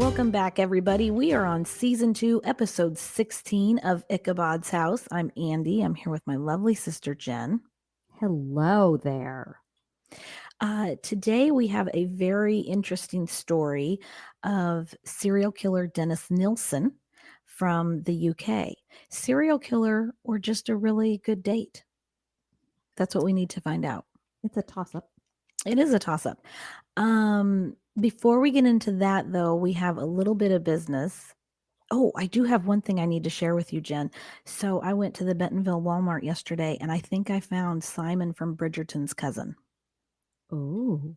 Welcome back, everybody. We are on season 2, episode 16 of Ichabod's House. I'm Andy. I'm here with my lovely sister, Jen. Hello there. Today, we have a very interesting story of serial killer Dennis Nilsen from the UK. Serial killer or just a really good date? That's what we need to find out. It's a toss-up. It is a toss-up. Before we get into that, though, we have a little bit of business. Oh, I do have one thing I need to share with you, Jen. So I went to the Bentonville Walmart yesterday, and I think I found Simon from Bridgerton's cousin. Oh,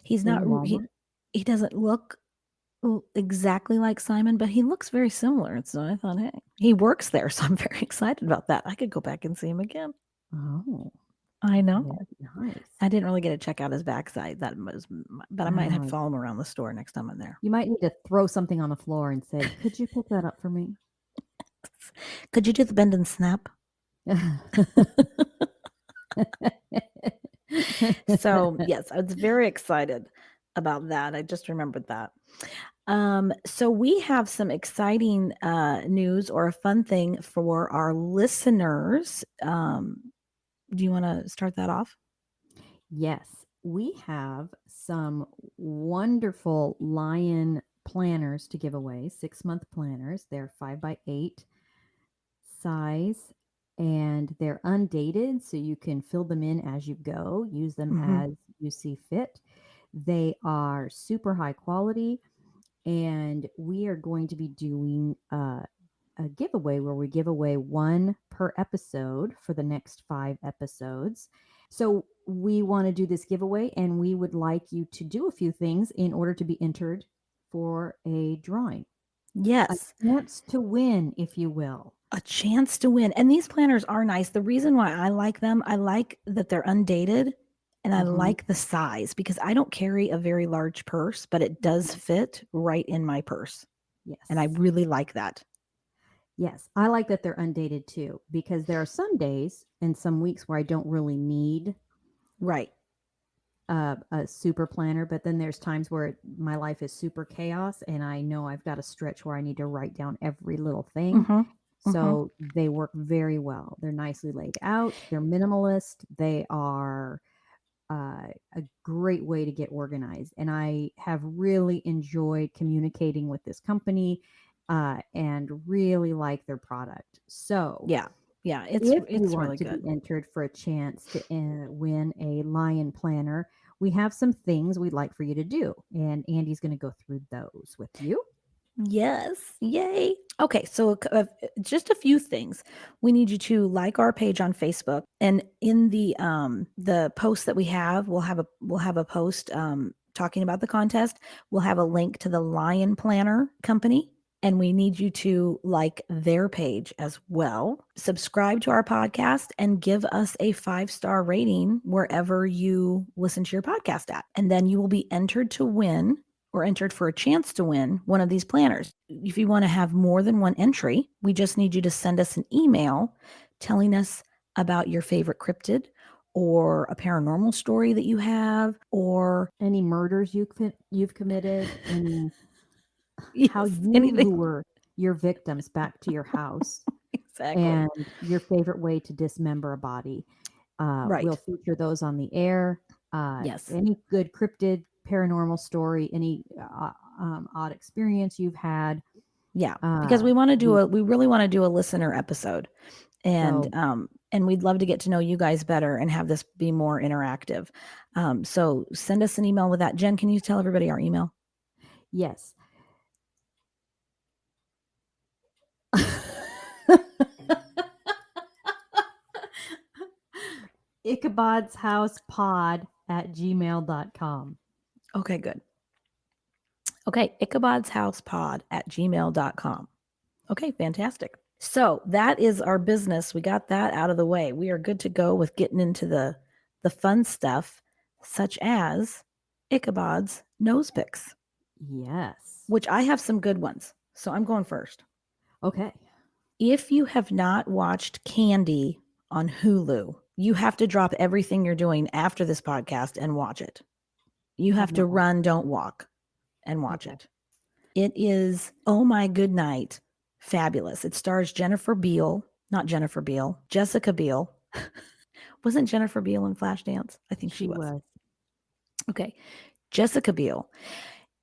He's in not the he Walmart. he doesn't look exactly like Simon, but he looks very similar. And so I thought, hey, he works there, so I'm very excited about that. I could go back and see him again. Oh, I know. very nice. I didn't really get to check out his backside. But I might have to Uh, follow him around the store next time I'm there. you might need to throw something on the floor and say, "Could you pick that up for me?" Could you do the bend and snap? So, yes, I was very excited about that. I just remembered that. So we have some exciting news or a fun thing for our listeners. Do you want to start that off? Yes, we have some wonderful lion planners to give away, 6-month planners. They're 5x8 size and they're undated, so you can fill them in as you go, use them Hmm. as you see fit. They are super high quality, and we are going to be doing a giveaway where we give away one per episode for the next 5 episodes. So we want to do this giveaway, and we would like you to do a few things in order to be entered for a drawing, a Yes, chance to win, if you will. a chance to win. And these planners are nice. The reason why I like them, I like that they're undated and I Hmm. like the size because I don't carry a very large purse, but it does fit right in my purse. And I Yes. really like that. Yes, I like that they're undated too, because there are some days and some weeks where I don't really need Right. a super planner, but then there's times where my life is super chaos and I know I've got a stretch where I need to write down every little thing. Mm-hmm. Mm-hmm. So they work very well. They're nicely laid out, they're minimalist, they are a great way to get organized. And I have really enjoyed communicating with this company and really like their product. So, Yeah. Yeah. if you It's want really to be good. entered for a chance to win a lion planner, we have some things we'd like for you to do. And Andy's going to go through those with you. Yes. Yay. Okay, so just a few things. We need you to like our page on Facebook, and in the post that we have, we'll have a post talking about the contest. We'll have a link to the Lion Planner company, and we need you to like their page as well. Subscribe to our podcast and give us a 5-star rating wherever you listen to your podcast at. And then you will be entered to win or entered for a chance to win one of these planners. If you want to have more than one entry, we just need you to send us an email telling us about your favorite cryptid or a paranormal story that you have, or Any murders you've committed, any how yes, you anything. lure your victims back to your house, Exactly. and your favorite way to dismember a body. We'll Right. feature those on the air. Yes. Any good cryptid, paranormal story, any odd experience you've had. Yeah. Because Uh, we we we really want to do a listener episode. so And we'd love to get to know you guys better and have this be more interactive. So send us an email with that. Jen, can you tell everybody our email? yes. Ichabod's House Pod at gmail.com. Okay, good. Okay, ichabod'shousepod@gmail.com. Okay, fantastic. So that is our business. We got that out of the way. We are good to go with getting into the fun stuff, such as Ichabod's nose picks, Yes. which I have some good ones. So I'm going first. Okay. If you have not watched Candy on Hulu, you have to drop everything you're doing after this podcast and watch it. You Have have to not watched. run, don't walk, and watch Okay. it. It is Oh My Good Night. Fabulous. It stars Jennifer Beal, not Jennifer Beal, Jessica Biel. Wasn't Jennifer Beal in Flashdance? I think she She was. was. Okay. Jessica Biel.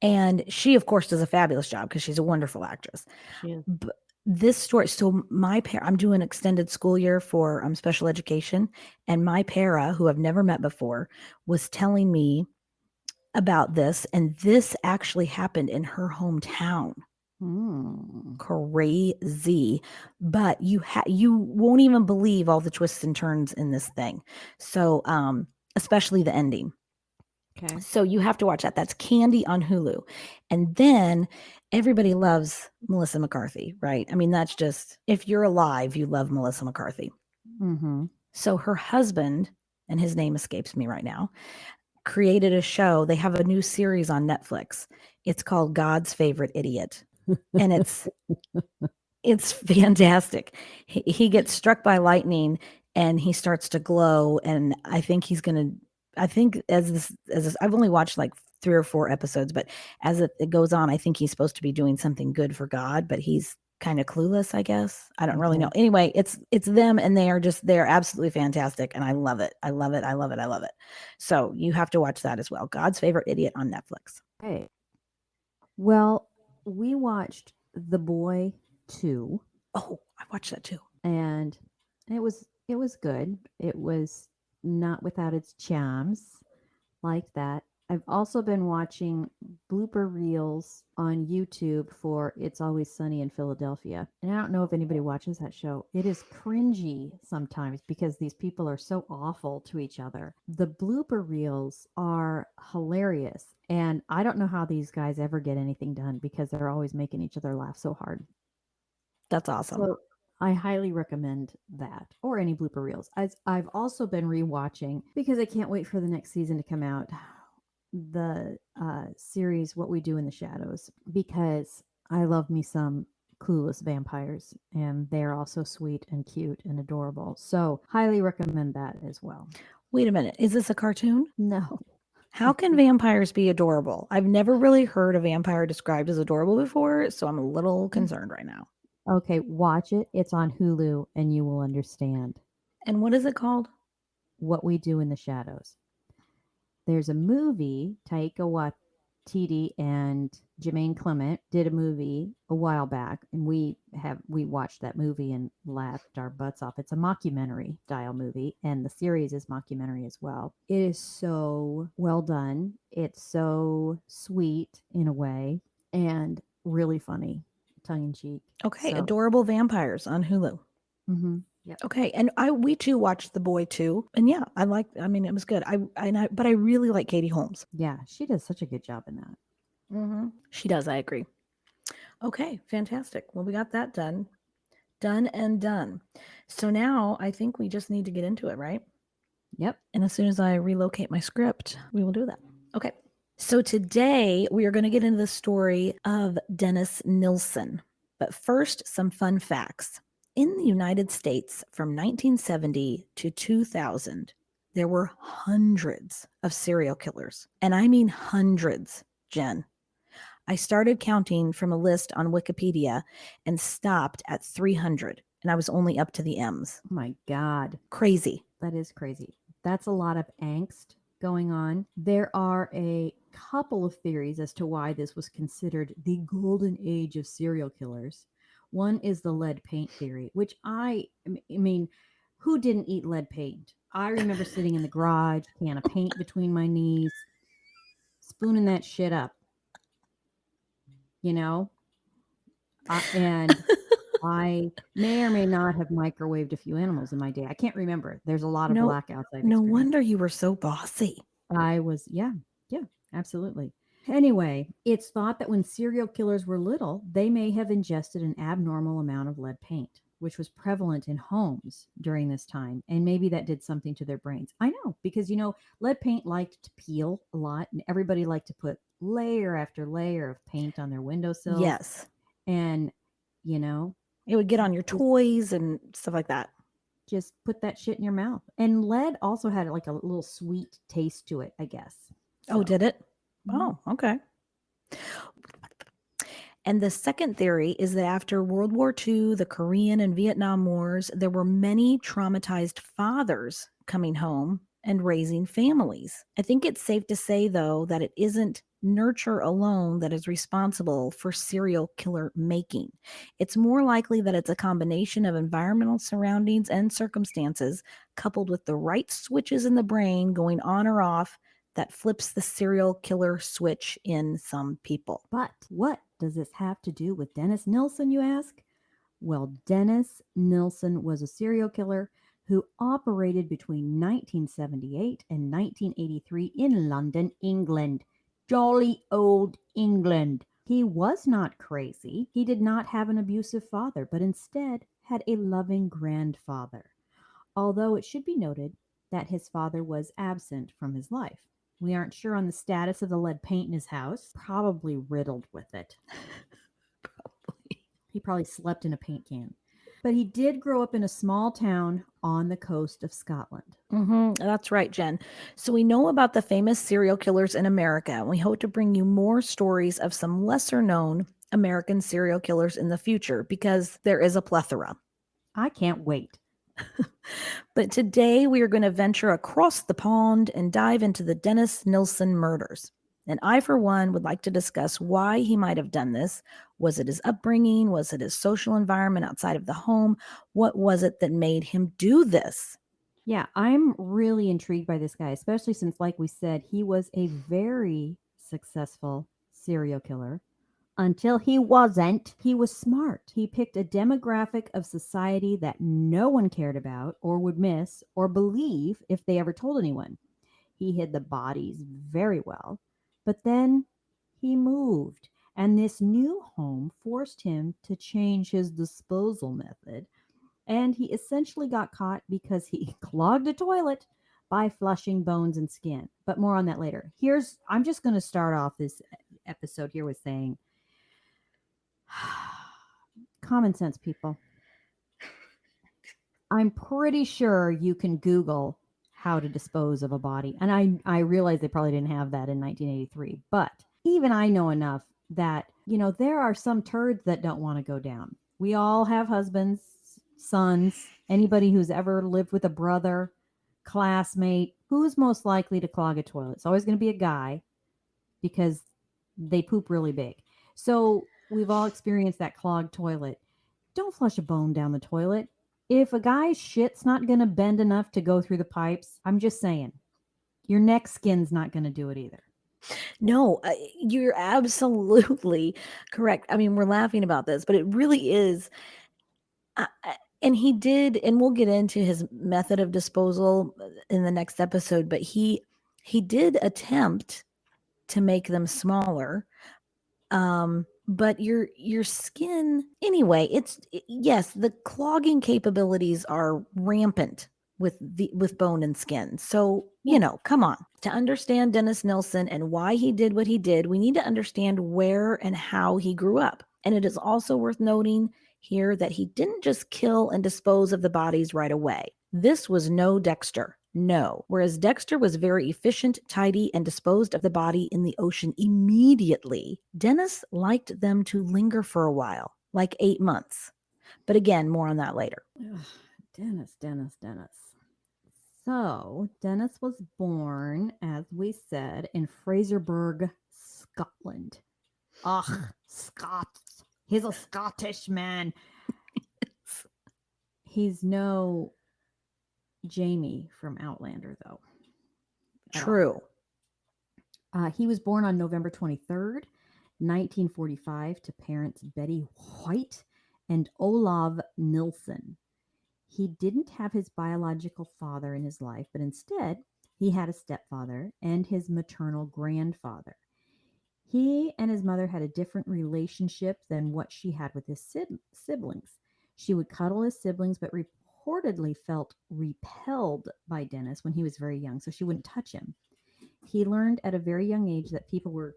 And she, of course, does a fabulous job because she's a wonderful actress. She is. But this story, so I'm doing extended school year for special education, and my para, who I've never met before, was telling me about this, and this actually happened in her hometown. Mm. Crazy, but you won't even believe all the twists and turns in this thing. So, especially the ending. Okay. So you have to watch that. That's Candy on Hulu. And then everybody loves Melissa McCarthy, right? I mean, that's just, if you're alive, you love Melissa McCarthy. Mm-hmm. So her husband, and his name escapes me right now, created a show. They have a new series on Netflix. It's called God's Favorite Idiot. And it's fantastic. He gets struck by lightning and he starts to glow, and I think he's going to I think I've only watched like 3 or 4 episodes, but as it goes on, I think he's supposed to be doing something good for God, but he's kind of clueless, I guess. I don't really know. Okay. Anyway, it's them, and they're absolutely fantastic, and I love it. I love it. I love it. I love it. So, you have to watch that as well. God's Favorite Idiot on Netflix. Hey. Well, we watched The Boy 2, Oh, I watched that too. and it was good. It was not without its charms. Like that. I've also been watching blooper reels on YouTube for It's Always Sunny in Philadelphia. And I don't know if anybody watches that show. It is cringy sometimes because these people are so awful to each other. The blooper reels are hilarious. And I don't know how these guys ever get anything done because they're always making each other laugh so hard. That's awesome. So I highly recommend that or any blooper reels. I've also been rewatching because I can't wait for the next season to come out. The series What We Do in the Shadows because I love me some clueless vampires and they're also sweet and cute and adorable. So, highly recommend that as well. Wait a minute. Is this a cartoon? No. How can vampires be adorable? I've never really heard a vampire described as adorable before, so I'm a little concerned right now. Okay, watch it. It's on Hulu and you will understand And what is it called? What We Do in the Shadows. There's a movie, Taika Waititi and Jermaine Clement did a movie a while back, and we watched that movie and laughed our butts off. It's a mockumentary style movie, and the series is mockumentary as well. It is so well done. It's so sweet in a way, and really funny, tongue in cheek. Okay, So, Adorable Vampires on Hulu. yep, Okay, and we too watched The Boy too, and yeah, I mean, it was good. But I really like Katie Holmes. yeah, she does such a good job in that. She does. I agree. Okay, fantastic. Well, we got that done and done. So now I think we just need to get into it, right? Yep. And as soon as I relocate my script, we will do that. Okay. So today we are going to get into the story of Dennis Nilson. But first, some fun facts. In the United States from 1970 to 2000, there were hundreds of serial killers. And I mean hundreds, Jen. I started counting from a list on Wikipedia and stopped at 300, and I was only up to the M's. Oh my God. Crazy. That is crazy. That's a lot of angst going on. There are a couple of theories as to why this was considered the golden age of serial killers. One is the lead paint theory, which I mean, who didn't eat lead paint? I remember sitting in the garage, can of paint between my knees, spooning that shit up, you know? And I may or may not have microwaved a few animals in my day. I can't remember. There's a lot of No, blackouts I've no experienced. wonder you were so bossy. I was, yeah, yeah, absolutely. Anyway, it's thought that when serial killers were little, they may have ingested an abnormal amount of lead paint, which was prevalent in homes during this time. And maybe that did something to their brains. I know, because, lead paint liked to peel a lot, and everybody liked to put layer after layer of paint on their windowsills. Yes. And, you know, It would get on your just toys and stuff like that. just put that shit in your mouth. And lead also had like a little sweet taste to it, I guess. Oh, So, did it? mhm. Oh, okay. And the second theory is that after World War II, the Korean and Vietnam Wars, there were many traumatized fathers coming home and raising families. I think it's safe to say, though, that it isn't nurture alone that is responsible for serial killer making. It's more likely that it's a combination of environmental surroundings and circumstances, coupled with the right switches in the brain going on or off, that flips the serial killer switch in some people. But what does this have to do with Dennis Nilsen, you ask? Well, Dennis Nilsen was a serial killer who operated between 1978 and 1983 in London, England. Jolly old England. He was not crazy. He did not have an abusive father, but instead had a loving grandfather. Although it should be noted that his father was absent from his life. We aren't sure on the status of the lead paint in his house, probably riddled with it. He probably slept in a paint can. But he did grow up in a small town on the coast of Scotland. That's right, Jen. So we know about the famous serial killers in America, and we hope to bring you more stories of some lesser known American serial killers in the future because there is a plethora. I can't wait. But today we are going to venture across the pond and dive into the Dennis Nilsen murders. And I, for one, would like to discuss why he might have done this. Was it his upbringing? Was it his social environment outside of the home? What was it that made him do this? Yeah, I'm really intrigued by this guy, especially since, like we said, he was a very successful serial killer. Until he wasn't. He was smart. He picked a demographic of society that no one cared about or would miss or believe if they ever told anyone. He hid the bodies very well, but then he moved, and this new home forced him to change his disposal method. And he essentially got caught because he clogged a toilet by flushing bones and skin. But more on that later. I'm just going to start off this episode here with saying, common sense, people. I'm pretty sure you can Google how to dispose of a body. And I realize they probably didn't have that in 1983. But even I know enough that, there are some turds that don't want to go down. We all have husbands, sons, anybody who's ever lived with a brother, classmate. Who's most likely to clog a toilet? It's always going to be a guy because they poop really big. So we've all experienced that clogged toilet. Don't flush a bone down the toilet. If a guy's shit's not going to bend enough to go through the pipes, I'm just saying, your neck skin's not going to do it either. No, you're absolutely correct. I mean, we're laughing about this, but it really is. And he did, and we'll get into his method of disposal in the next episode. But he did attempt to make them smaller. But your skin anyway. Yes, the clogging capabilities are rampant with bone and skin. So, come on. To understand Dennis Nilsen and why he did what he did, we need to understand where and how he grew up. And it is also worth noting here that he didn't just kill and dispose of the bodies right away. This was no Dexter. No. Whereas Dexter was very efficient, tidy, and disposed of the body in the ocean immediately, Dennis liked them to linger for a while, like 8 months. But again, more on that later. Ugh, Dennis. So, Dennis was born, as we said, in Fraserburgh, Scotland. Ugh, Scots. He's a Scottish man. He's no Jamie from Outlander, though. True. He was born on November 23rd, 1945, to parents Betty White and Olav Nilson. He didn't have his biological father in his life, but instead, he had a stepfather and his maternal grandfather. He and his mother had a different relationship than what she had with his siblings. She would cuddle his siblings, but reportedly felt repelled by Dennis when he was very young, so she wouldn't touch him. He learned at a very young age that people were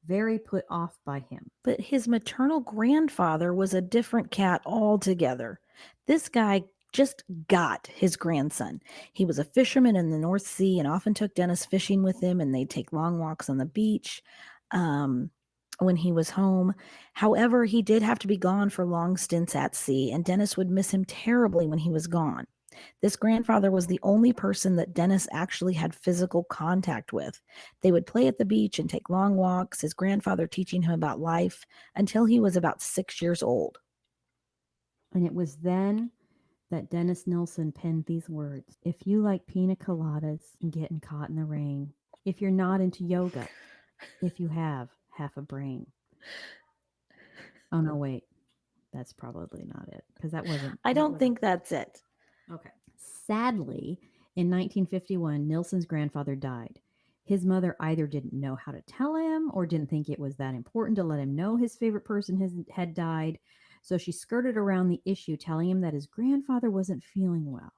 very put off by him. But his maternal grandfather was a different cat altogether. This guy just got his grandson. He was a fisherman in the North Sea and often took Dennis fishing with him, and they'd take long walks on the beach. Um, when he was home. However, he did have to be gone for long stints at sea, and Dennis would miss him terribly when he was gone. This grandfather was the only person that Dennis actually had physical contact with. They would play at the beach and take long walks, his grandfather teaching him about life until he was about 6 years old. And it was then that Dennis Nilson penned these words: "If you like pina coladas and getting caught in the rain, if you're not into yoga, if you have half a brain." Oh, no, wait. That's probably not it because I that don't wasn't. think that's it. Okay. Sadly, in 1951, Nilson's grandfather died. His mother either didn't know how to tell him or didn't think it was that important to let him know his favorite person had died. So she skirted around the issue, telling him that his grandfather wasn't feeling well.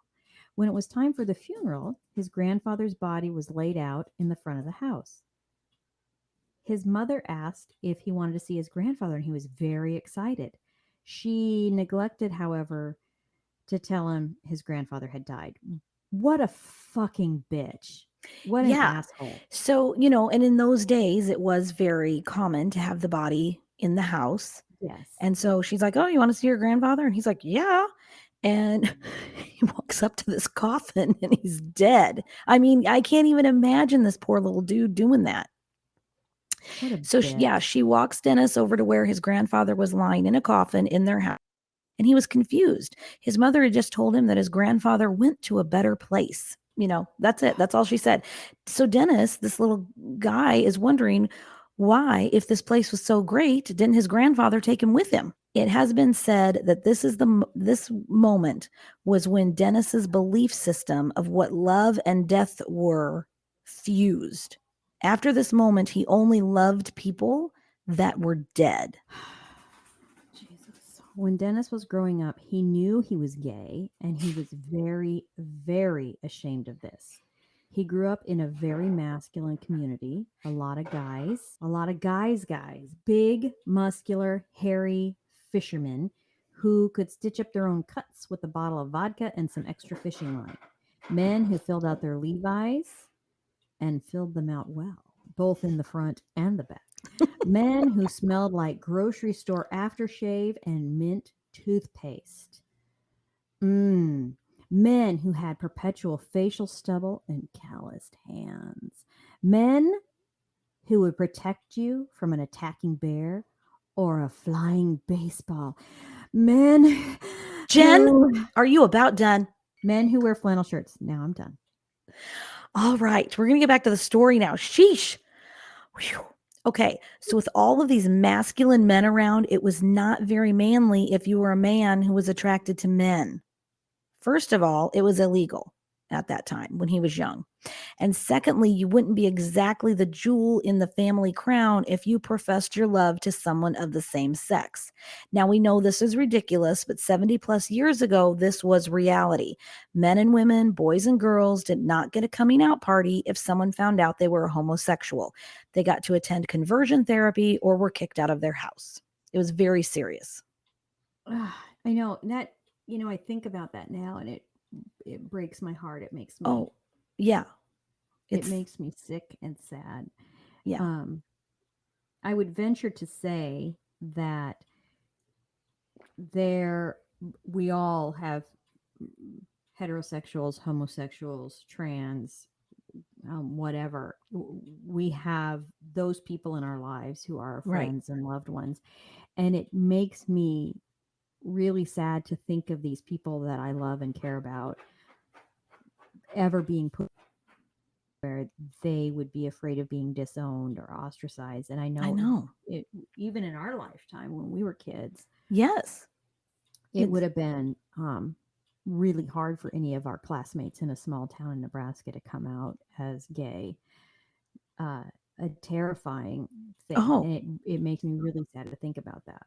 When it was time for the funeral, his grandfather's body was laid out in the front of the house. His mother asked if he wanted to see his grandfather, and he was very excited. She neglected, however, to tell him his grandfather had died. What a fucking bitch. What an Yeah. asshole. So, and in those days, it was very common to have the body in the house. Yes. And so she's like, "Oh, you want to see your grandfather?" And he's like, "Yeah." And he walks up to this coffin and he's dead. I mean, I can't even imagine this poor little dude doing that. What a So, yeah, bitch. she walks Dennis over to where his grandfather was lying in a coffin in their house. And he was confused. His mother had just told him that his grandfather went to a better place. That's it. That's all she said. So Dennis, this little guy, is wondering why, if this place was so great, didn't his grandfather take him with him? It has been said that this moment was when Dennis's belief system of what love and death were fused. After this moment, he only loved people that were dead. Jesus. When Dennis was growing up, he knew he was gay and he was very, very ashamed of this. He grew up in a very masculine community. A lot of guys, big, muscular, hairy fishermen who could stitch up their own cuts with a bottle of vodka and some extra fishing line. Men who filled out their Levi's and filled them out well, both in the front and the back. Men who smelled like grocery store aftershave and mint toothpaste. Mmm. Men who had perpetual facial stubble and calloused hands. Men who would protect you from an attacking bear or a flying baseball. Men Jen, who are you about done? men who wear flannel shirts. Now I'm done. All right, we're going to get back to the story now. Sheesh. Whew. Okay, so with all of these masculine men around, it was not very manly if you were a man who was attracted to men. First of all, it was illegal at that time when he was young. And secondly, you wouldn't be exactly the jewel in the family crown if you professed your love to someone of the same sex. Now, we know this is ridiculous, but 70 plus years ago, this was reality. Men and women, boys and girls did not get a coming out party if someone found out they were a homosexual. They got to attend conversion therapy or were kicked out of their house. It was very serious. I know that, I think about that now and it breaks my heart. Oh, yeah. It It's, makes me sick and sad. yeah, Um, I would venture to say that there we all have heterosexuals, homosexuals, trans, whatever. We have those people in our lives who are our right. friends and loved ones, and it makes me really sad to think of these people that I love and care about ever being put where they would be afraid of being disowned or ostracized. And I I know know. even in our lifetime when we were kids, Yes. it It's would have been really hard for any of our classmates in a small town in Nebraska to come out as gay. Uh, a terrifying thing, oh, and it makes me really sad to think about that.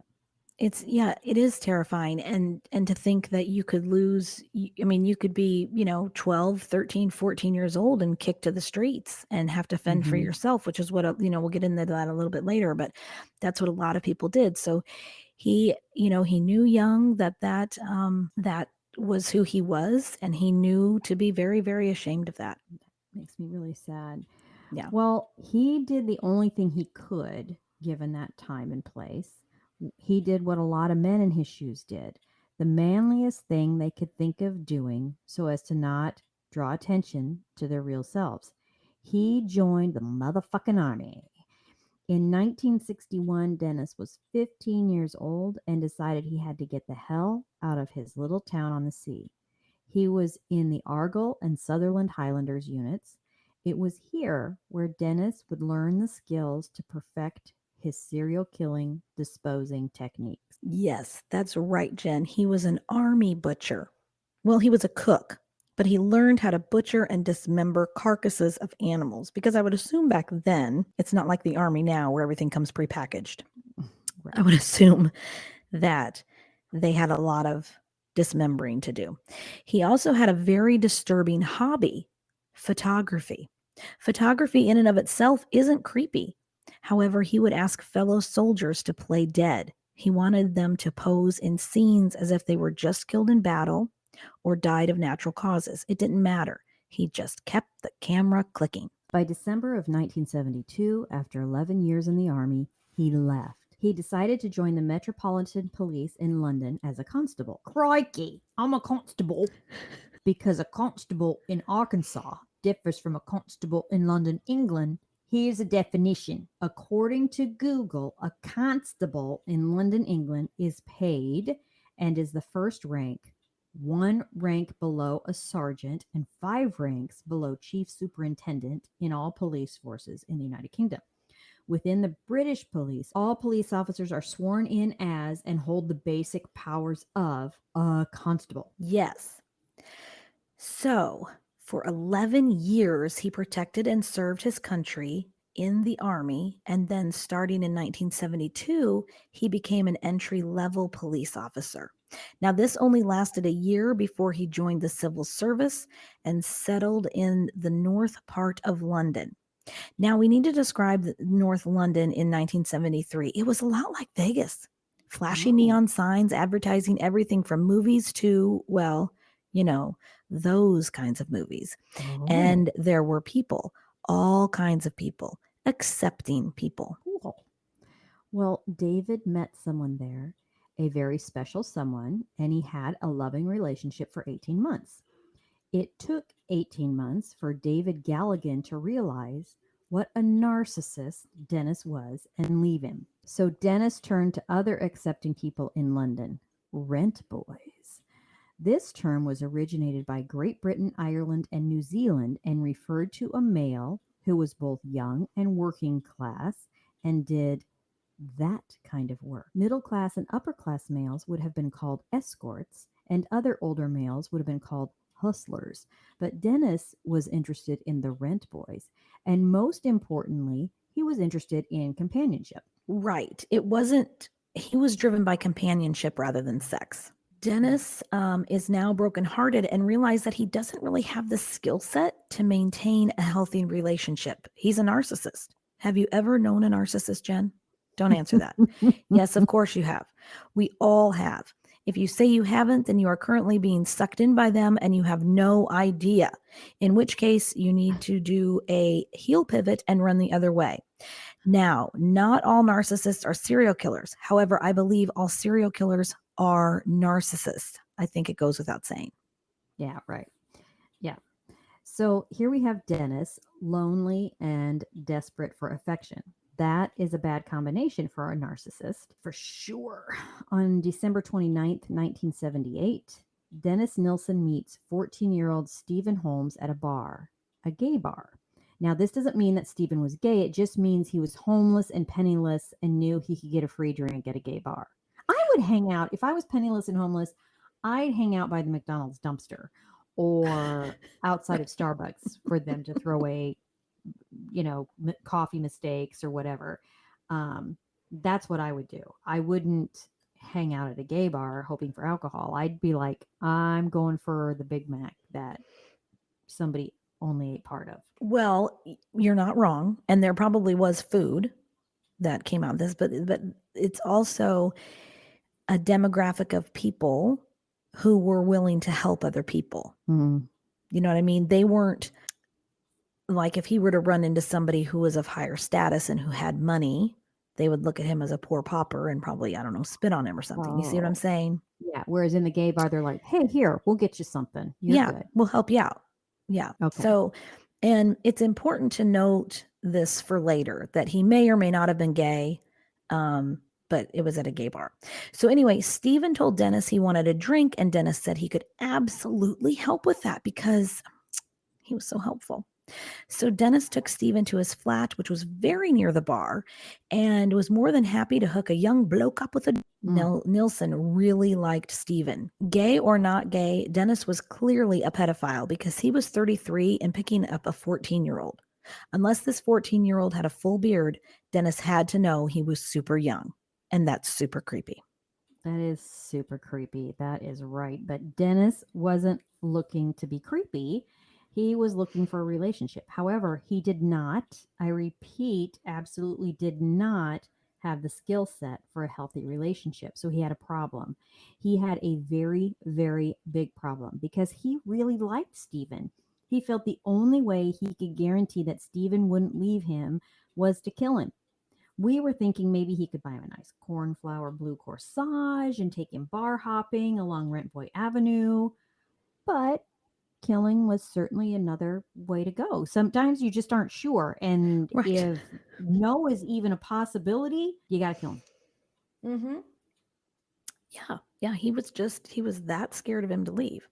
it's yeah, it is terrifying, and to think that you could I mean, you could be, 12, 13, 14 years old and kicked to the streets and have to fend for Hmm. yourself, which is what, we'll get into that a little bit later, but that's what a lot of people did. So he knew young that was who he was, and he knew to be very, very ashamed of that. Makes me really sad. Yeah. Well, he did the only thing he could given that time and place. He did what a lot of men in his shoes did, the manliest thing they could think of doing so as to not draw attention to their real selves. He joined the motherfucking army. In 1961, Dennis was 15 years old and decided he had to get the hell out of his little town on the sea. He was in the Argyll and Sutherland Highlanders units. It was here where Dennis would learn the skills to perfect his serial killing disposing techniques. Yes, that's right, Jen. He was an army butcher. Well, he was a cook, but he learned how to butcher and dismember carcasses of animals because I would assume back then, it's not like the army now where everything comes prepackaged. I would assume that they had a lot of dismembering to do. He also had a very disturbing hobby, photography. Photography, in and of itself, isn't creepy. However, he would ask fellow soldiers to play dead. He wanted them to pose in scenes as if they were just killed in battle or died of natural causes. It didn't matter. He just kept the camera clicking. By December of 1972, after 11 years in the army, he left. He decided to join the Metropolitan Police in London as a constable. Crikey, I'm a constable. Because a constable in Arkansas differs from a constable in London, England. Here's a definition. According to Google, a constable in London, England is paid and is the first rank, one rank below a sergeant, and 5 ranks below chief superintendent in all police forces in the United Kingdom. Within the British police, all police officers are sworn in as and hold the basic powers of a constable. Yes. So, for 11 years, he protected and served his country in the army. And then, starting in 1972, he became an entry level police officer. Now, this only lasted a year before he joined the civil service and settled in the north part of London. Now, we need to describe North London in 1973. It was a lot like Vegas. Flashy neon signs advertising everything from movies to, well, those kinds of movies. And there were people, all kinds of people, accepting people. Cool. Well, David met someone there, a very special someone, and he had a loving relationship for 18 months. It took 18 months for David Galligan to realize what a narcissist Dennis was and leave him. So Dennis turned to other accepting people in London, rent boys. This term was originated by Great Britain, Ireland, and New Zealand and referred to a male who was both young and working class and did that kind of work. Middle class and upper class males would have been called escorts, and other older males would have been called hustlers. But Dennis was interested in the rent boys, and most importantly, he was interested in companionship. Right. He was driven by companionship rather than sex. Dennis is now brokenhearted and realized that he doesn't really have the skill set to maintain a healthy relationship. He's a narcissist. Have you ever known a narcissist, Jen? Don't answer that. Yes, of course you have. We all have. If you say you haven't, then you are currently being sucked in by them and you have no idea, in which case you need to do a heel pivot and run the other way. Now, not all narcissists are serial killers. However, I believe all serial killers are narcissists. I think it goes without saying. Yeah, right. Yeah. So here we have Dennis, lonely and desperate for affection. That is a bad combination for a narcissist, for sure. On December 29th, 1978, Dennis Nilson meets 14-year-old Stephen Holmes at a gay bar. Now, this doesn't mean that Stephen was gay. It just means he was homeless and penniless and knew he could get a free drink at a gay bar. I would hang out, if I was penniless and homeless, I'd hang out by the McDonald's dumpster or outside of Starbucks for them to throw away, coffee mistakes or whatever. That's what I would do. I wouldn't hang out at a gay bar hoping for alcohol. I'd be like, I'm going for the Big Mac that somebody only ate part of. Well, you're not wrong. And there probably was food that came out of this, but it's also a demographic of people who were willing to help other people. Mm. You know what I mean? They weren't like if he were to run into somebody who was of higher status and who had money, they would look at him as a poor pauper and probably, I don't know, spit on him or something. You see what I'm Oh, saying? yeah. Whereas in the gay bar, they're like, hey, here, we'll get you something. You're Yeah, good. we'll help you out. Yeah. Okay. So, and it's important to note this for later that he may or may not have been gay, but it was at a gay bar. So, anyway, Stephen told Dennis he wanted a drink, and Dennis said he could absolutely help with that because he was so helpful. So Dennis took Stephen to his flat, which was very near the bar, and was more than happy to hook a young bloke up with a Mm, Nilson really liked Stephen. Gay or not gay, Dennis was clearly a pedophile because he was 33 and picking up a 14-year-old. Unless this 14-year-old had a full beard, Dennis had to know he was super young. And that's super creepy. that is super creepy. That is right. But Dennis wasn't looking to be creepy. He was looking for a relationship. However, he did not, I repeat, absolutely did not have the skill set for a healthy relationship. So he had a problem. He had a very, very big problem because he really liked Stephen. He felt the only way he could guarantee that Stephen wouldn't leave him was to kill him. We were thinking maybe he could buy him a nice cornflower blue corsage and take him bar hopping along Rentboy Avenue. But killing was certainly another way to go. Sometimes you just aren't sure. And Right. if no is even a possibility, you got to kill him. Mm-hmm. Yeah. Yeah. He was that scared of him to leave.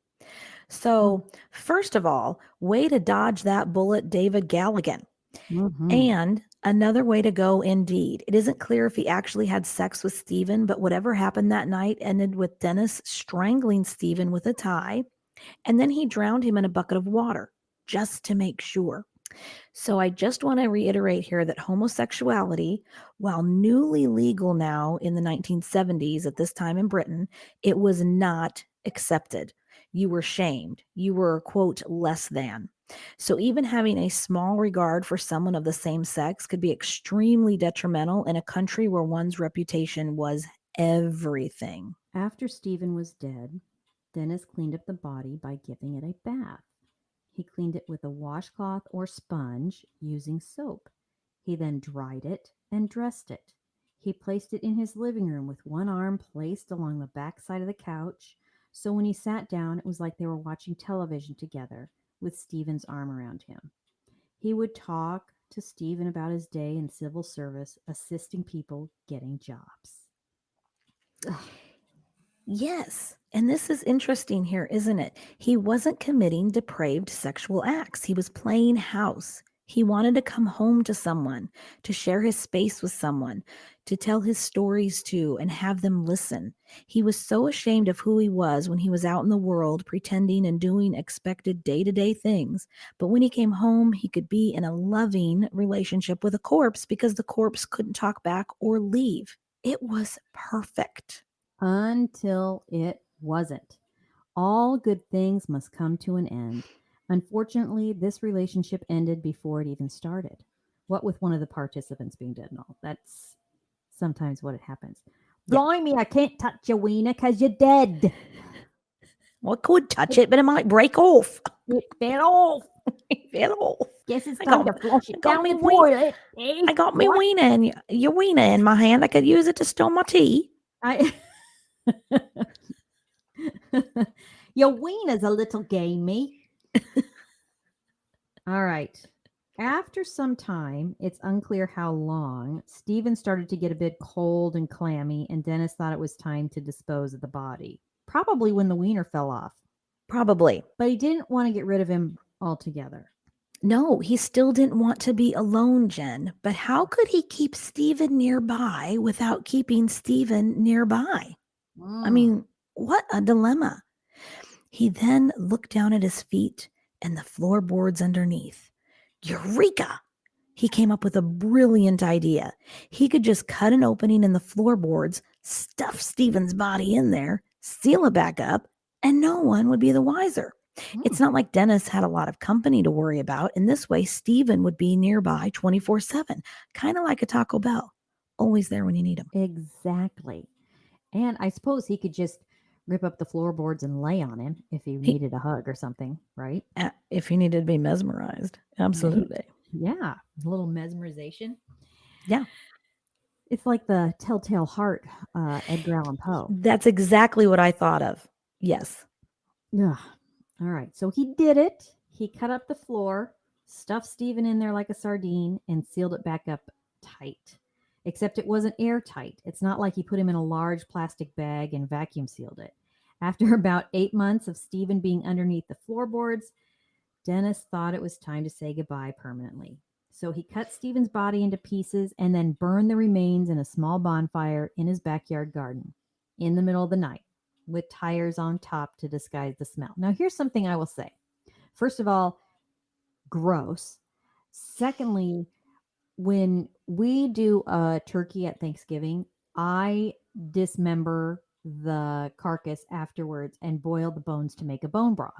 So, first of all, way to dodge that bullet, David Galligan. Mm-hmm. And another way to go, indeed. It isn't clear if he actually had sex with Stephen, but whatever happened that night ended with Dennis strangling Stephen with a tie, and then he drowned him in a bucket of water just to make sure. So I just want to reiterate here that homosexuality, while newly legal now in the 1970s at this time in Britain, it was not accepted. You were shamed. You were, quote, less than. So even having a small regard for someone of the same sex could be extremely detrimental in a country where one's reputation was everything. After Stephen was dead, Dennis cleaned up the body by giving it a bath. He cleaned it with a washcloth or sponge using soap. He then dried it and dressed it. He placed it in his living room with one arm placed along the back side of the couch, so when he sat down, it was like they were watching television together with Stephen's arm around him. He would talk to Stephen about his day in civil service, assisting people getting jobs. Ugh. Yes. And this is interesting here, isn't it? He wasn't committing depraved sexual acts. He was playing house. He wanted to come home to someone, to share his space with someone, to tell his stories to and have them listen. He was so ashamed of who he was when he was out in the world pretending and doing expected day to day things. But when he came home, he could be in a loving relationship with a corpse because the corpse couldn't talk back or leave. It was perfect. Until it wasn't. All good things must come to an end. Unfortunately, this relationship ended before it even started. What with one of the participants being dead and all. That's sometimes what it happens. Yeah. Blimey, I can't touch your wiener because you're dead. Well, I could touch it, but it might break off. It fell off. It fell off. Guess it's I time got, to flush I it got down me the ween, toilet. Eh? I got me What? wiener and your wiener in my hand. I could use it to store my tea. I Your wiener's a little gamey. All right. After some time, it's unclear how long, Stephen started to get a bit cold and clammy, and Dennis thought it was time to dispose of the body. Probably when the wiener fell off. Probably. But he didn't want to get rid of him altogether. No, he still didn't want to be alone, Jen. But how could he keep Stephen nearby without keeping Stephen nearby? I Mm. mean, what a dilemma. He then looked down at his feet and the floorboards underneath. Eureka! He came up with a brilliant idea. He could just cut an opening in the floorboards, stuff Stephen's body in there, seal it back up, and no one would be the wiser. It's Mm. not like Dennis had a lot of company to worry about. In this way, Stephen would be nearby 24/7, kind of like a Taco Bell, always there when you need him. Exactly. And I suppose he could just rip up the floorboards and lay on him if he He, needed a hug or something, right? if he needed to be mesmerized, Yeah, absolutely. yeah, a little mesmerization. Yeah. It's like the Telltale Heart, Edgar Allan Poe. That's exactly what I thought of. Yes. Ugh. All right. So he did it. He cut up the floor, stuffed Stephen in there like a sardine, and sealed it back up tight. Except it wasn't airtight. It's not like he put him in a large plastic bag and vacuum sealed it. After about 8 months of Stephen being underneath the floorboards, Dennis thought it was time to say goodbye permanently. So he cut Stephen's body into pieces and then burned the remains in a small bonfire in his backyard garden in the middle of the night with tires on top to disguise the smell. Now, here's something I will say. First of all, gross. Secondly, when we do a turkey at Thanksgiving, I dismember the carcass afterwards and boil the bones to make a bone broth.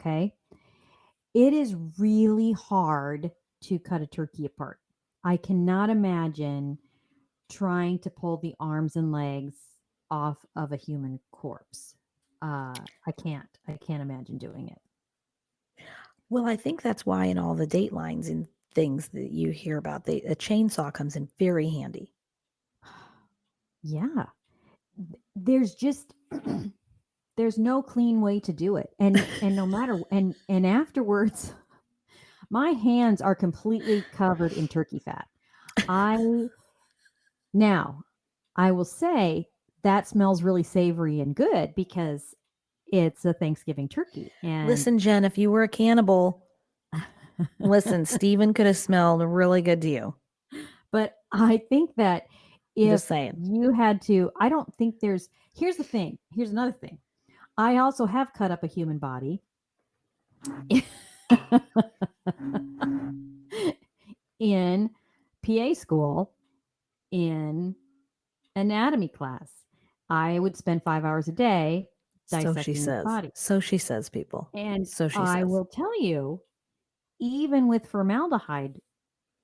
Okay. It is really hard to cut a turkey apart. I cannot imagine trying to pull the arms and legs off of a human corpse. I can't. I can't imagine doing it. Well, I think that's why in all the datelines and things that you hear about, a chainsaw comes in very handy. Yeah. There's just there's no clean way to do it. And no matter and afterwards my hands are completely covered in turkey fat. I Now, I will say that smells really savory and good because it's a Thanksgiving turkey. And Listen, Jen, if you were a cannibal, listen, Steven could have smelled really good to you. but I think that I'm if just saying. you had to, I don't think here's the thing. Here's another thing. I also have cut up a human body in PA school in anatomy class. I would spend 5 hours a day So she dissecting this says. body. So she says, people. And So she I says. will tell you, even with formaldehyde,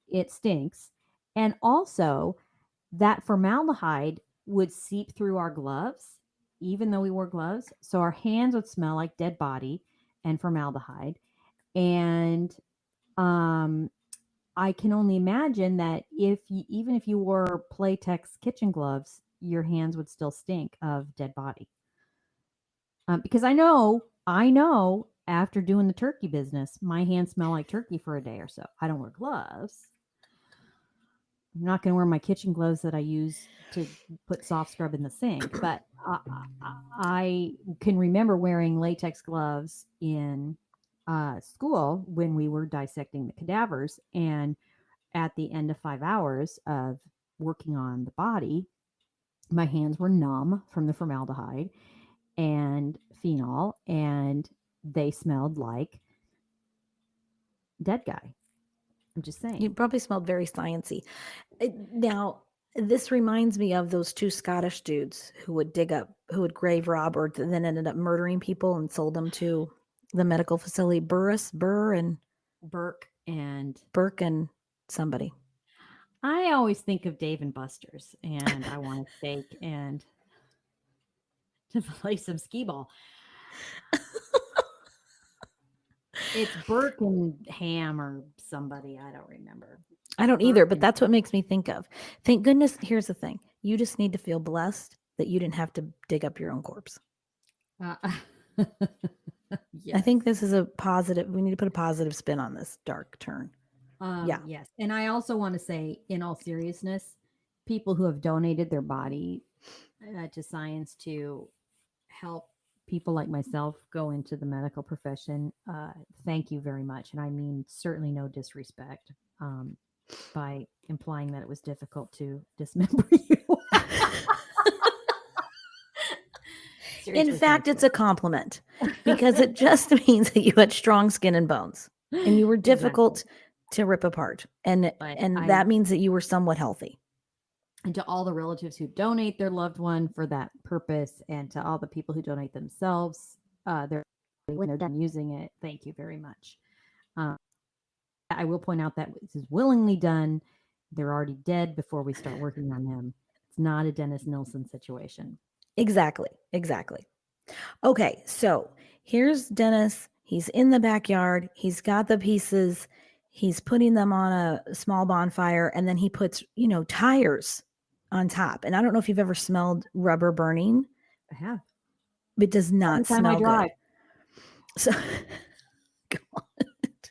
it stinks. And also, that formaldehyde would seep through our gloves, even though we wore gloves. So our hands would smell like dead body and formaldehyde. And um, I can only imagine that even if you wore Playtex kitchen gloves, your hands would still stink of dead body. Because I know after doing the turkey business, my hands smell like turkey for a day or so. I don't wear gloves. I'm not going to wear my kitchen gloves that I use to put soft scrub in the sink, but I can remember wearing latex gloves in school when we were dissecting the cadavers. And at the end of 5 hours of working on the body, my hands were numb from the formaldehyde and phenol, and they smelled like dead guy. I'm just You saying. probably smelled very sciency. Now, this reminds me of those two Scottish dudes who would grave rob or then ended up murdering people and sold them to the medical facility. Burr and Burke and Burke and somebody. I always think of Dave and Buster's, and I want a steak and to play some skee ball. It's Burke and Ham or somebody. I don't remember. I don't either, Burke but and that's what makes me think of. Thank goodness. Here's the thing: you just need to feel blessed that you didn't have to dig up your own corpse. uh, I yes. think this is a positive. We need to put a positive spin on this dark turn. Yeah. Yes. And I also want to say, in all seriousness, people who have donated their body to science to help people like myself go into the medical profession, thank you very much. And I mean, certainly no disrespect by implying that it was difficult to dismember you. In Seriously, thank fact, it's you. a compliment because it just means that you had strong skin and bones and you were Exactly. difficult to rip apart. But And I that means that you were somewhat healthy. and to all the relatives who donate their loved one for that purpose, and to all the people who donate themselves, their when they're done using it, thank you very much. Um, I will point out that this is willingly done. They're already dead before we start working on them. It's not a Dennis Nilson situation. Exactly. Exactly. Okay. So here's Dennis. He's in the backyard. He's got the pieces. He's putting them on a small bonfire and then he puts, tires on top. And I don't know if you've ever smelled rubber burning. I have. It does Every not time I smell drive. good. So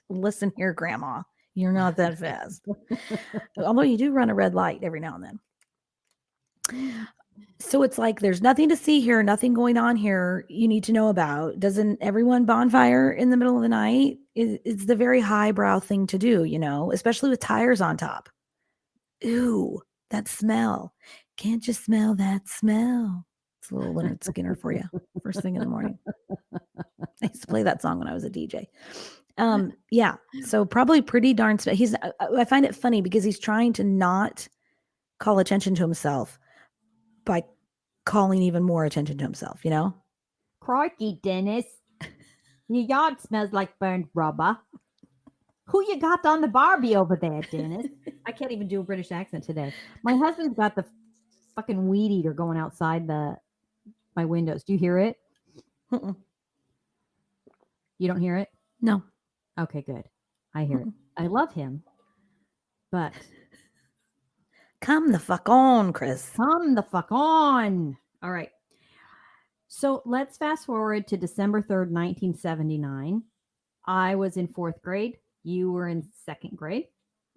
listen here, Grandma. You're not that fast. Although you do run a red light every now and then. So it's like there's nothing to see here, nothing going on here you need to know about. Doesn't everyone bonfire in the middle of the night? It's the very highbrow thing to do, especially with tires on top. Ooh, that smell. Can't you smell that smell? It's a little Leonard Skinner for you. First thing in the morning. I used to play that song when I was a DJ. Yeah. So probably pretty darn I find it funny because he's trying to not call attention to himself by calling even more attention to himself, Crikey, Dennis. Your yard smells like burned rubber. Who you got on the Barbie over there, Dennis? I can't even do a British accent today. My husband's got the fucking weed eater going outside my windows. Do you hear it? Mm-mm. You don't hear it? No. Okay, good. I hear it. I love him, but come the fuck on, Chris. Come the fuck on. All right. So let's fast forward to December 3rd, 1979. I was in 4th grade. You were in 2nd grade.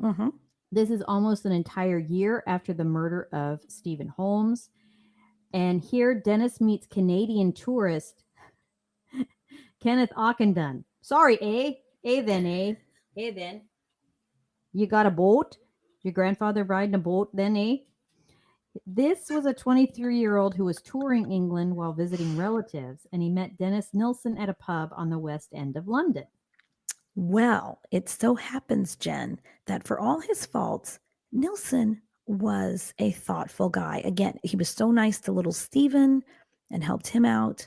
Mm-hmm. This is almost an entire year after the murder of Stephen Holmes. And here Dennis meets Canadian tourist Kenneth Ockendon. Sorry, eh? Eh then, eh? Eh then. You got a boat? Your grandfather riding a boat then, eh? This was a 23-year-old who was touring England while visiting relatives, and he met Dennis Nilsen at a pub on the West End of London. Well, it so happens, Jen, that for all his faults, Nilson was a thoughtful guy. Again, he was so nice to little Stephen and helped him out.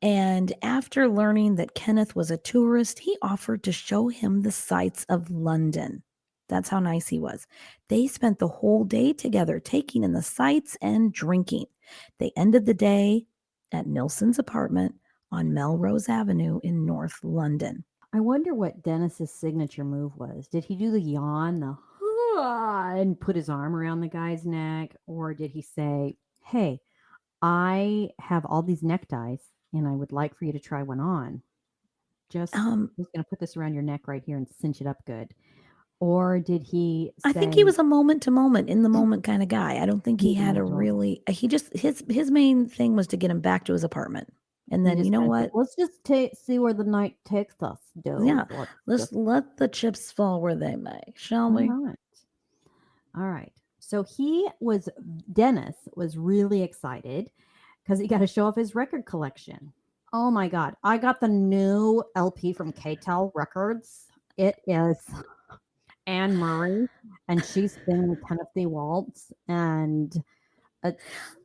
And after learning that Kenneth was a tourist, he offered to show him the sights of London. That's how nice he was. They spent the whole day together, taking in the sights and drinking. They ended the day at Nilson's apartment on Melrose Avenue in North London. I wonder what Dennis's signature move was. Did he do the yawn, the and put his arm around the guy's neck? Or did he say, hey, I have all these neckties and I would like for you to try one on. I'm just going to put this around your neck right here and cinch it up good. Or did he say, I think he was a moment to moment, in the moment kind of guy. I don't think he had a really, he just, his main thing was to get him back to his apartment. And then, you know what? Let's just see where the night takes us, dude. Yeah. Let's let the chips fall where they may, shall we? All right. So Dennis was really excited because he got to show off his record collection. Oh my God. I got the new LP from KTEL Records. It is Anne Murray, and she's singing Tennessee Waltz, and it's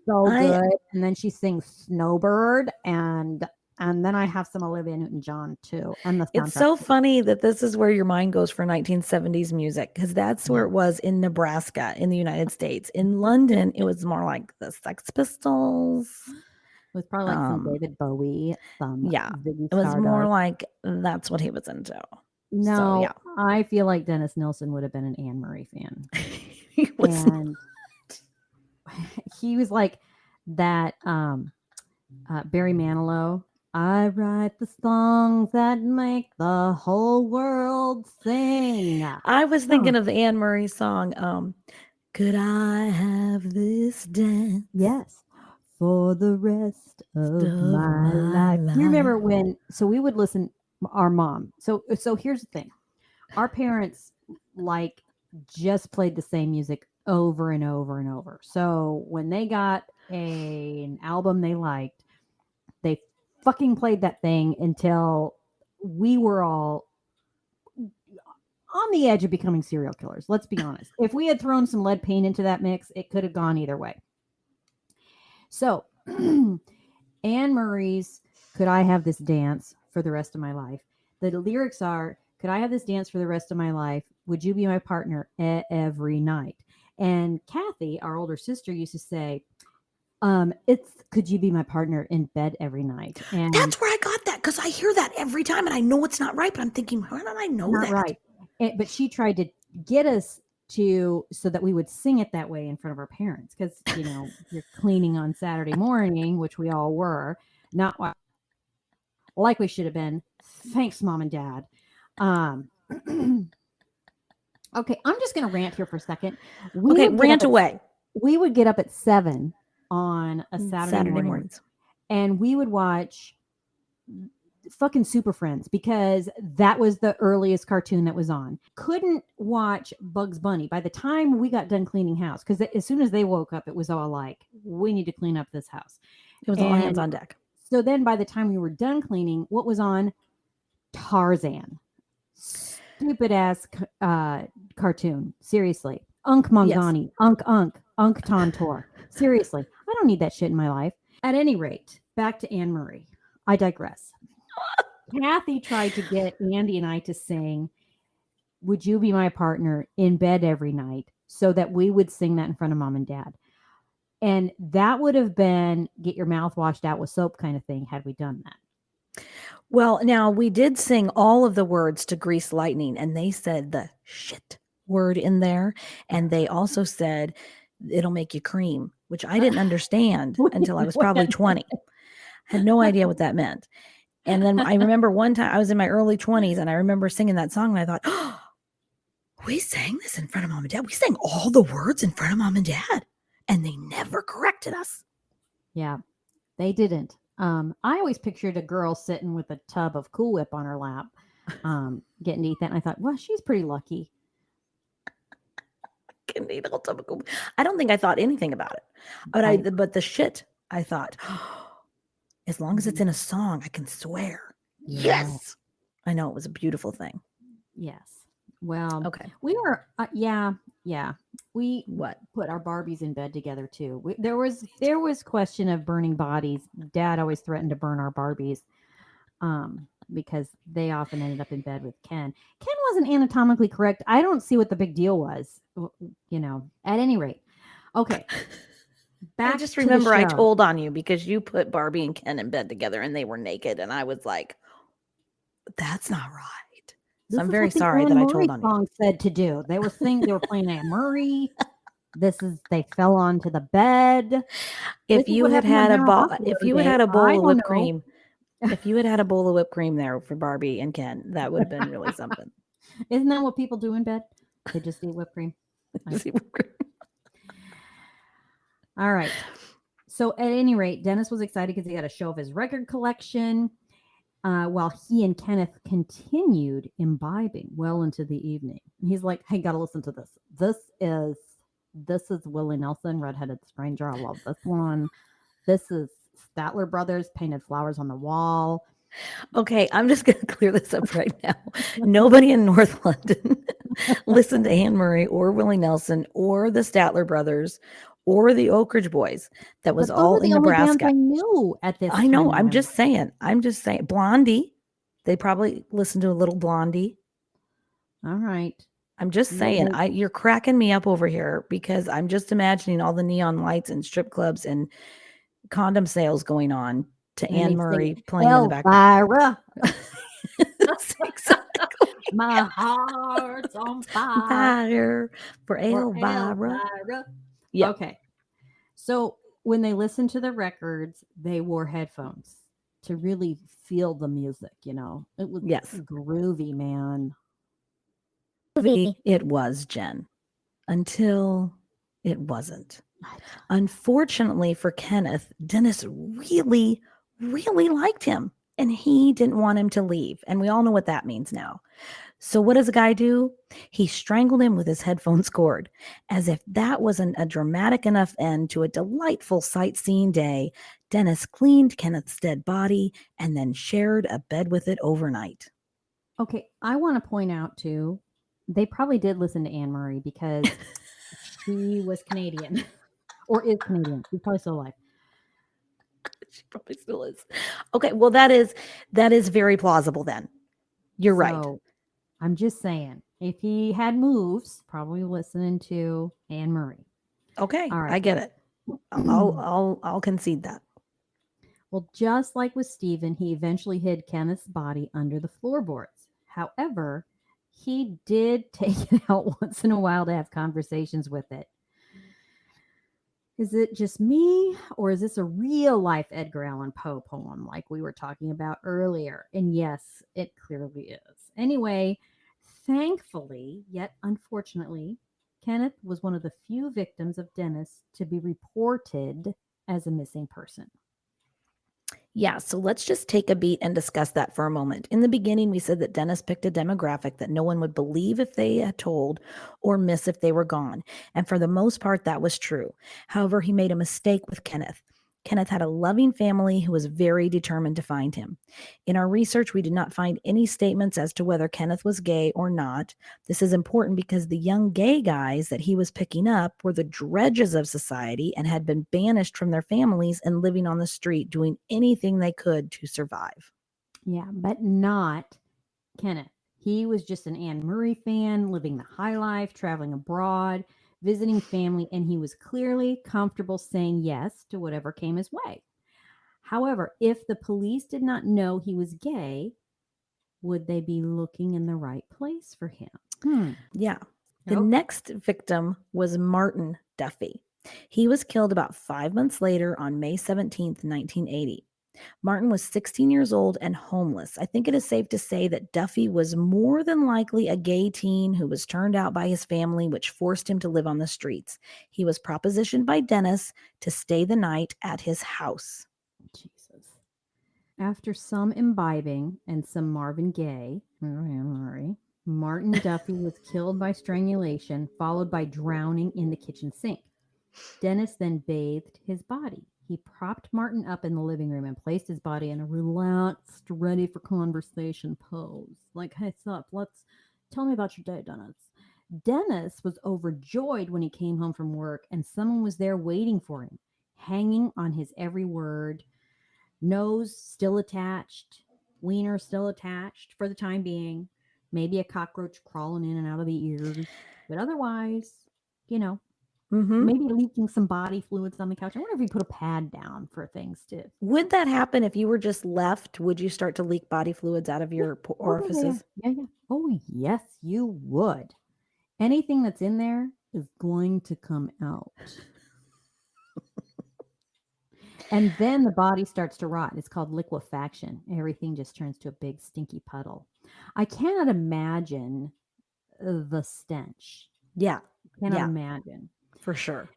so good. And then she sings Snowbird, and then I have some Olivia Newton-John too. And it's so funny that this is where your mind goes for 1970s music, because that's where it was in Nebraska, in the United States. In London, it was more like the Sex Pistols. It was probably like some David Bowie. It was more like that's what he was into. No, so, yeah. I feel like Dennis Nilsen would have been an Anne Murray fan. He was he was like that Barry Manilow. I write the songs that make the whole world sing. I was thinking of the Anne Murray song, Could I Have This Dance? Yes. For the rest of my life. You remember when, so we would listen, our mom. So here's the thing. Our parents just played the same music over and over and over. So when they got an album they liked, they fucking played that thing until we were all on the edge of becoming serial killers. Let's be honest. If we had thrown some lead paint into that mix, it could have gone either way. So Anne Murray's Could I Have This Dance for the Rest of My Life? The lyrics are, could I have this dance for the rest of my life? Would you be my partner every night? And Kathy, our older sister, used to say, it's could you be my partner in bed every night? And that's where I got that, because I hear that every time and I know it's not right, but I'm thinking, how did I know that? Right. But she tried to get us so that we would sing it that way in front of our parents because you're cleaning on Saturday morning, which we all were, not like we should have been. Thanks, mom and dad. Um, okay, I'm just gonna rant here for a second. We Okay, would get up rant at away. we would get up at 7 on a Saturday Saturday morning, mornings. and we would watch fucking Super Friends because that was the earliest cartoon that was on. Couldn't watch Bugs Bunny by the time we got done cleaning house because as soon as they woke up, it was all like, we need to clean up this house. It was all hands And on deck. so then by the time we were done cleaning, what was on? Tarzan. Stupid ass cartoon. Seriously. Unk Yes. Mongani. Unk Tontor. Seriously. I don't need that shit in my life. At any rate, back to Anne Marie. I digress. Kathy tried to get Andy and I to sing "Would You Be My Partner" in bed every night so that we would sing that in front of mom and dad. And that would have been get your mouth washed out with soap kind of thing had we done that. Well, now we did sing all of the words to Grease Lightning, and they said the shit word in there. And they also said it'll make you cream, which I didn't understand until I was probably 20. Had no idea what that meant. And then I remember one time I was in my early 20s and I remember singing that song and I thought, oh, we sang this in front of mom and dad. We sang all the words in front of mom and dad. And they never corrected us. Yeah, they didn't. I always pictured a girl sitting with a tub of Cool Whip on her lap, getting to eat that. And I thought, well, she's pretty lucky. I don't think I thought anything about it. But the shit, I thought, as long as it's in a song, I can swear. Yes. I know it was a beautiful thing. Yes. Well, okay. We were, yeah. We what put our Barbies in bed together too. There was question of burning bodies. Dad always threatened to burn our Barbies, because they often ended up in bed with Ken. Ken wasn't anatomically correct. I don't see what the big deal was. At any rate, okay. Back I just remember I told on you because you put Barbie and Ken in bed together and they were naked, and I was like, "That's not right." So I'm very sorry that I told on you. Song said to do. They were playing Anne Murray. They fell onto the bed. If you had had a bowl of whipped cream, if you had a bowl of whipped cream there for Barbie and Ken, that would have been really something. Isn't that what people do in bed? They just eat whipped cream. All right. So at any rate, Dennis was excited because he got a show of his record collection, while he and Kenneth continued imbibing well into the evening. And he's like, "Hey, gotta listen to this. This is Willie Nelson, Redheaded Stranger. I love this one. This is Statler Brothers, Painted Flowers on the Wall." Okay, I'm just going to clear this up right now. Nobody in North London listened to Anne Murray or Willie Nelson or the Statler Brothers or the Oak Ridge Boys. That was all in Nebraska. I knew at this. I know. I'm just saying. Blondie. They probably listened to a little Blondie. All right. I'm just saying. You're cracking me up over here because I'm just imagining all the neon lights and strip clubs and condom sales going on to Anne Murray playing in the background. That's exactly. My heart's on fire for Elvira. Yeah. Okay. So when they listened to the records, they wore headphones to really feel the music. It was groovy, man. It was, Jen, until it wasn't. Unfortunately for Kenneth, Dennis really, really liked him and he didn't want him to leave. And we all know what that means now. So what does a guy do? He strangled him with his headphones cord. As if that wasn't a dramatic enough end to a delightful sightseeing day, Dennis cleaned Kenneth's dead body and then shared a bed with it overnight. Okay, I want to point out too, they probably did listen to Anne Murray because she was Canadian or is Canadian. She's probably still alive. She probably still is. Okay, well that is very plausible then. You're right. I'm just saying, if he had moves, probably listening to Anne Murray. Okay, all right. I get it. I'll concede that. Well, just like with Stephen, he eventually hid Kenneth's body under the floorboards. However, he did take it out once in a while to have conversations with it. Is it just me, or is this a real life Edgar Allan Poe poem like we were talking about earlier? And yes, it clearly is. Anyway, thankfully, yet unfortunately, Kenneth was one of the few victims of Dennis to be reported as a missing person. Yeah, so let's just take a beat and discuss that for a moment. In the beginning, we said that Dennis picked a demographic that no one would believe if they had told or miss if they were gone. And for the most part, that was true. However, he made a mistake with Kenneth. Kenneth had a loving family who was very determined to find him. In our research, we did not find any statements as to whether Kenneth was gay or not. This is important because the young gay guys that he was picking up were the dredges of society and had been banished from their families and living on the street doing anything they could to survive. Yeah, but not Kenneth. He was just an Anne Murray fan, living the high life, traveling abroad, visiting family, and he was clearly comfortable saying yes to whatever came his way. However, if the police did not know he was gay, would they be looking in the right place for him? Yeah. The Okay. next victim was Martin Duffy. He was killed about 5 months later on May 17th, 1980. Martin was 16 years old and homeless. I think it is safe to say that Duffy was more than likely a gay teen who was turned out by his family, which forced him to live on the streets. He was propositioned by Dennis to stay the night at his house. Jesus. After some imbibing and some Marvin Gaye, Martin Duffy was killed by strangulation, followed by drowning in the kitchen sink. Dennis then bathed his body. He propped Martin up in the living room and placed his body in a relaxed, ready for conversation pose. Like, hey, sup, let's tell me about your day, Dennis. Dennis was overjoyed when he came home from work and someone was there waiting for him, hanging on his every word, nose still attached, wiener still attached for the time being, maybe a cockroach crawling in and out of the ears, but otherwise, you know, Mm-hmm. maybe leaking some body fluids on the couch. I wonder if you put a pad down for things too. Would that happen if you were just left? Would you start to leak body fluids out of Yeah. your Oh yeah, yeah, yeah, orifices? yeah, yeah. Oh yes, you would. Anything that's in there is going to come out. And then the body starts to rot. It's called liquefaction. Everything just turns to a big stinky puddle. I cannot imagine the stench. Yeah. Cannot Yeah, imagine. for sure.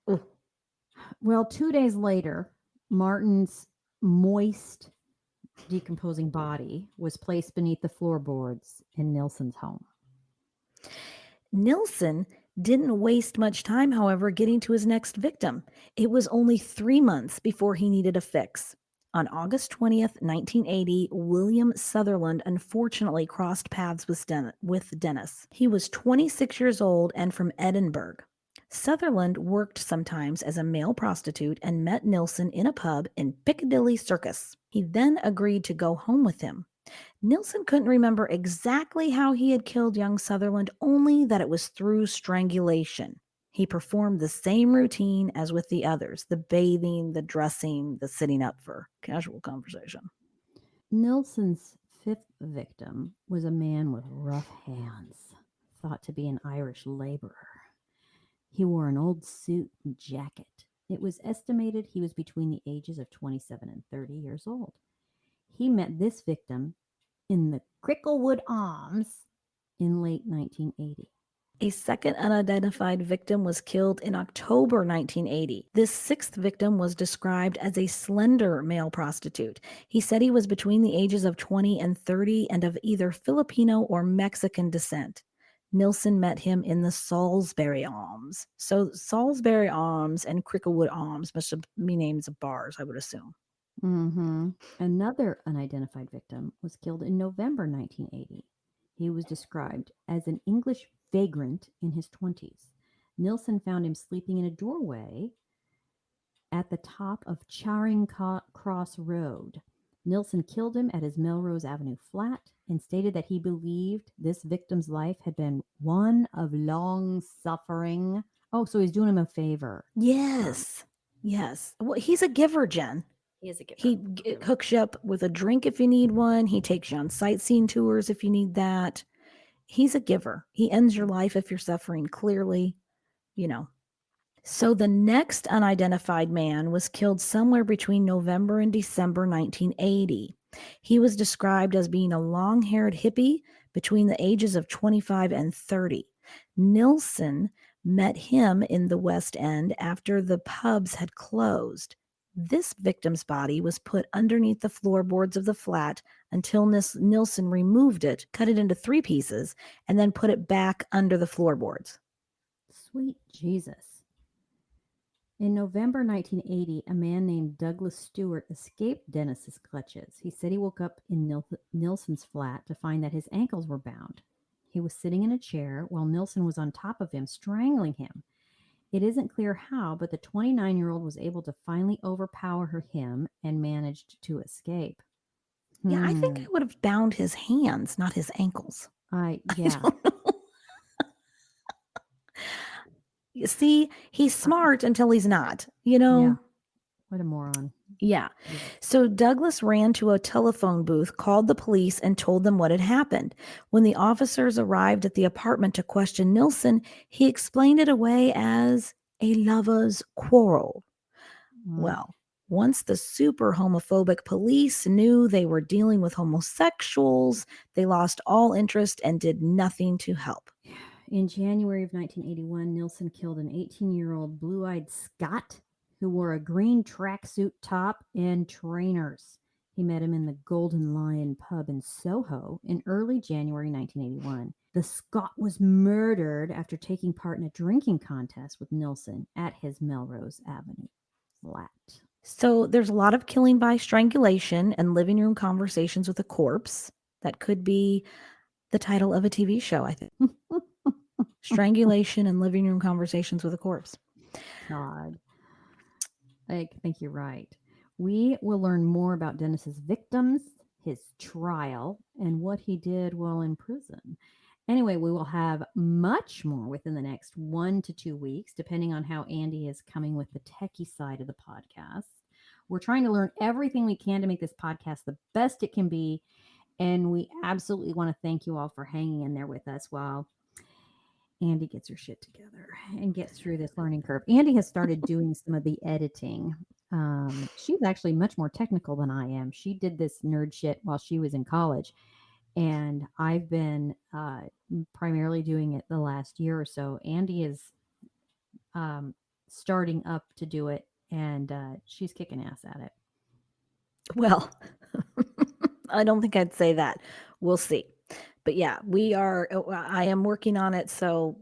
Ooh. Well, 2 days later, Martin's moist, decomposing body was placed beneath the floorboards in Nilson's home. Nilson didn't waste much time, however, getting to his next victim. It was only 3 months before he needed a fix. On August 20th, 1980, William Sutherland unfortunately crossed paths with Dennis. He was 26 years old and from Edinburgh. Sutherland worked sometimes as a male prostitute and met Nilson in a pub in Piccadilly Circus. He then agreed to go home with him. Nilson couldn't remember exactly how he had killed young Sutherland, only that it was through strangulation. He performed the same routine as with the others: the bathing, the dressing, the sitting up for casual conversation. Nilson's fifth victim was a man with rough hands, thought to be an Irish laborer. He wore an old suit and jacket. It was estimated he was between the ages of 27 and 30 years old. He met this victim in the Cricklewood Arms in late 1980. A second unidentified victim was killed in October 1980. This sixth victim was described as a slender male prostitute. He said he was between the ages of 20 and 30 and of either Filipino or Mexican descent. Nilson met him in the Salisbury Arms. So Salisbury Arms and Cricklewood Arms must be names of bars, I would assume. Another unidentified victim was killed in November 1980. He was described as an English vagrant in his 20s. Nilson found him sleeping in a doorway at the top of Charing Cross Road. Nilson killed him at his Melrose Avenue flat and stated that he believed this victim's life had been one of long suffering. Oh, so he's doing him a favor. Yes. Yes. Well, he's a giver, Jen. He is a giver. He hooks you up with a drink if you need one. He takes you on sightseeing tours if you need that. He's a giver. He ends your life if you're suffering, clearly, you know. So the next unidentified man was killed somewhere between November and December 1980. He was described as being a long haired hippie between the ages of 25 and 30. Nilson met him in the West End after the pubs had closed. This victim's body was put underneath the floorboards of the flat until Nilson removed it, cut it into 3 pieces, and then put it back under the floorboards. Sweet Jesus. In November 1980, a man named Douglas Stewart escaped Dennis's clutches. He said he woke up in Nilson's flat to find that his ankles were bound. He was sitting in a chair while Nilson was on top of him, strangling him. It isn't clear how, but the 29-year-old was able to finally overpower him and managed to escape. Yeah, I think I would have bound his hands, not his ankles. Yeah. I don't know. You see, he's smart until he's not, you know? Yeah. What a moron. Yeah. So Douglas ran to a telephone booth, called the police, and told them what had happened. When the officers arrived at the apartment to question Nilson, he explained it away as a lover's quarrel. Well, once the super homophobic police knew they were dealing with homosexuals, they lost all interest and did nothing to help. In January of 1981, Nilson killed an 18-year-old blue-eyed Scot who wore a green tracksuit top and trainers. He met him in the Golden Lion pub in Soho in early January 1981. The Scot was murdered after taking part in a drinking contest with Nilson at his Melrose Avenue flat. So there's a lot of killing by strangulation and living room conversations with a corpse. That could be the title of a TV show, I think. Strangulation and living room conversations with a corpse. God. I think you're right. We will learn more about Dennis's victims, his trial, and what he did while in prison. Anyway, we will have much more within the next 1 to 2 weeks, depending on how Andy is coming with the techie side of the podcast. We're trying to learn everything we can to make this podcast the best it can be. And we absolutely want to thank you all for hanging in there with us while Andy gets her shit together and gets through this learning curve. Andy has started doing some of the editing. She's actually much more technical than I am. She did this nerd shit while she was in college. And I've been primarily doing it the last year or so. Andy is starting up to do it, and she's kicking ass at it. Well, I don't think I'd say that. We'll see. But yeah, I am working on it. So,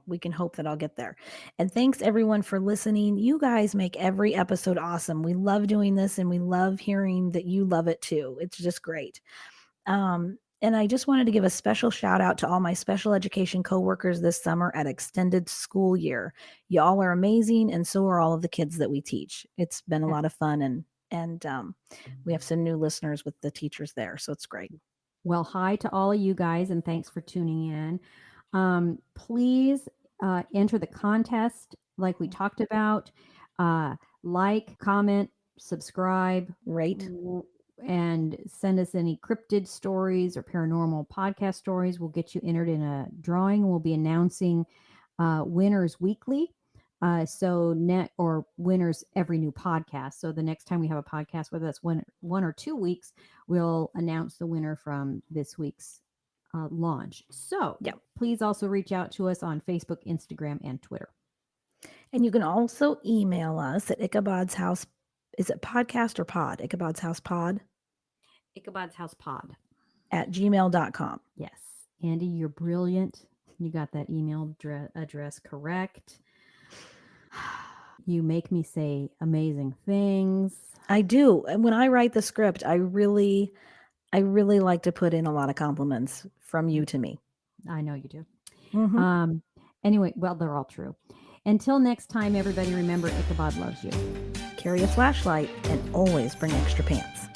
we can hope that I'll get there. And thanks everyone for listening. You guys make every episode awesome. We love doing this and we love hearing that you love it too. It's just great. And I just wanted to give a special shout out to all my special education coworkers this summer at Extended School Year. Y'all are amazing, and so are all of the kids that we teach. It's been a lot of fun, and we have some new listeners with the teachers there, so it's great. Well, hi to all of you guys, and thanks for tuning in. Please enter the contest like we talked about. Like, comment, subscribe, Rate. And send us any cryptid stories or paranormal podcast stories. We'll get you entered in a drawing. We'll be announcing winners weekly. Or winners every new podcast. So the next time we have a podcast, whether that's one or 2 weeks, we'll announce the winner from this week's launch. So please also reach out to us on Facebook, Instagram, and Twitter. And you can also email us at Ichabod's House. Is it podcast or pod? Ichabod's House Pod? Ichabod's House Pod. At gmail.com. Yes. Andy, you're brilliant. You got that email address correct. You make me say amazing things. I do. And when I write the script, I really like to put in a lot of compliments from you to me. I know you do. Mm-hmm. Anyway, well, they're all true. Until next time, everybody, remember Ichabod loves you. Carry a flashlight and always bring extra pants.